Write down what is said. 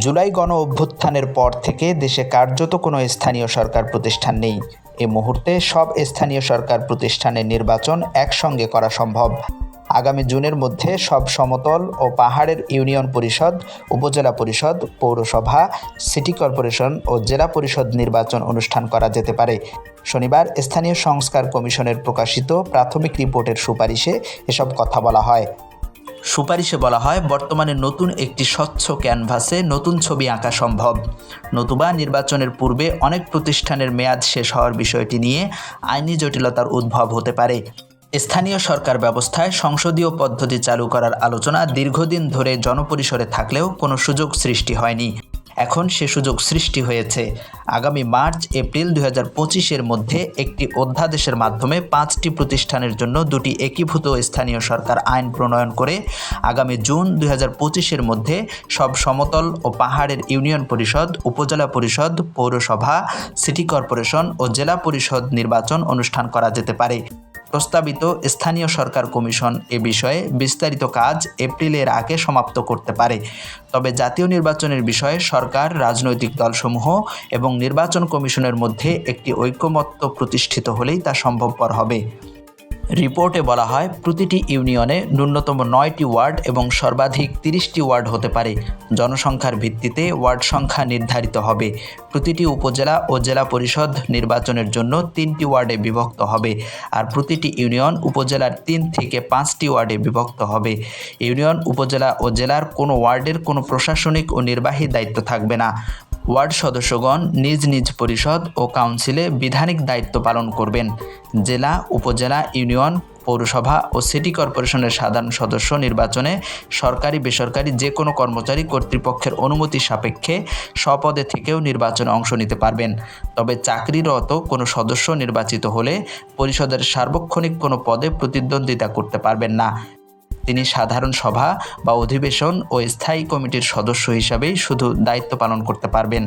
জুলাই গণ অভ্যুত্থানের পর থেকে দেশে কার্যত কোনো স্থানীয় সরকার প্রতিষ্ঠান নেই। এ মুহূর্তে সব স্থানীয় সরকার প্রতিষ্ঠানের নির্বাচন একসঙ্গে করা সম্ভব। আগামী জুনের মধ্যে সব সমতল ও পাহাড়ের ইউনিয়ন পরিষদ, উপজেলা পরিষদ, পৌরসভা, সিটি কর্পোরেশন ও জেলা পরিষদ নির্বাচন অনুষ্ঠান করা যেতে পারে। শনিবার স্থানীয় সংস্কার কমিশনের প্রকাশিত প্রাথমিক রিপোর্টের সুপারিশে এসব কথা বলা হয়। সুপারিশে বলা হয়, বর্তমানে নতুন একটি স্বচ্ছ ক্যানভাসে নতুন ছবি আঁকা সম্ভব। নতুবা নির্বাচনের পূর্বে অনেক প্রতিষ্ঠানের মেয়াদ শেষ হওয়ার বিষয়টি নিয়ে আইনি জটিলতার উদ্ভব হতে পারে। স্থানীয় সরকার ব্যবস্থায় সংসদীয় পদ্ধতি চালু করার আলোচনা দীর্ঘদিন ধরে জনপরিসরে থাকলেও কোনো সুযোগ সৃষ্টি হয়নি। এখন সে সুযোগ সৃষ্টি হয়েছে। আগামী মার্চ এপ্রিল 2025-এর মধ্যে একটি অধ্যাদেশের মাধ্যমে 5টি প্রতিষ্ঠানের জন্য 2টি একীভূত স্থানীয় সরকার আইন প্রণয়ন করে আগামী জুন 2025-এর মধ্যে সব সমতল ও পাহাড়ের ইউনিয়ন পরিষদ, উপজেলা পরিষদ, পৌরসভা, সিটি কর্পোরেশন ও জেলা পরিষদ নির্বাচন অনুষ্ঠান করা যেতে পারে। প্রস্তাবিত স্থানীয় সরকার কমিশন এ বিষয়ে বিস্তারিত কাজ এপ্রিলের আগে সমাপ্ত করতে পারে। তবে জাতীয় নির্বাচনের বিষয়ে সরকার, রাজনৈতিক দলসমূহ এবং নির্বাচন কমিশনের মধ্যে একটি ঐকমত্য প্রতিষ্ঠিত হলেই তা সম্ভবপর হবে। রিপোর্টে বলা হয়, প্রতিটি ইউনিয়নে ন্যূনতম 9টি ওয়ার্ড এবং সর্বাধিক 30টি ওয়ার্ড হতে পারে। জনসংখ্যার ভিত্তিতে ওয়ার্ড সংখ্যা নির্ধারিত হবে। প্রতিটি উপজেলা ও জেলা পরিষদ নির্বাচনের জন্য 3টি ওয়ার্ডে বিভক্ত হবে, আর প্রতিটি ইউনিয়ন উপজেলার 3 থেকে 5টি ওয়ার্ডে বিভক্ত হবে। ইউনিয়ন, উপজেলা ও জেলার কোনো ওয়ার্ডের কোনো প্রশাসনিক ও নির্বাহী দায়িত্ব থাকবে না। ওয়ার্ড সদস্যগণ নিজ নিজ পরিষদ ও কাউন্সিলে বিধানিক দায়িত্ব পালন করবেন। জেলা, উপজেলা, ইউনিয়ন, পৌরসভা ও সিটি কর্পোরেশনের সাধারণ সদস্য নির্বাচনে সরকারি বেসরকারি যে কোনো কর্মচারী কর্তৃপক্ষের অনুমতি সাপেক্ষে স্বপদে থেকেও নির্বাচনে অংশ নিতে পারবেন। তবে চাকরিরত কোনো সদস্য নির্বাচিত হলে পরিষদের সার্বক্ষণিক কোনো পদে প্রতিদ্বন্দ্বিতা করতে পারবেন না। তিনি সাধারণ সভা বা অধিবেশন ও স্থায়ী কমিটির সদস্য হিসাবেই শুধু দায়িত্ব পালন করতে পারবেন।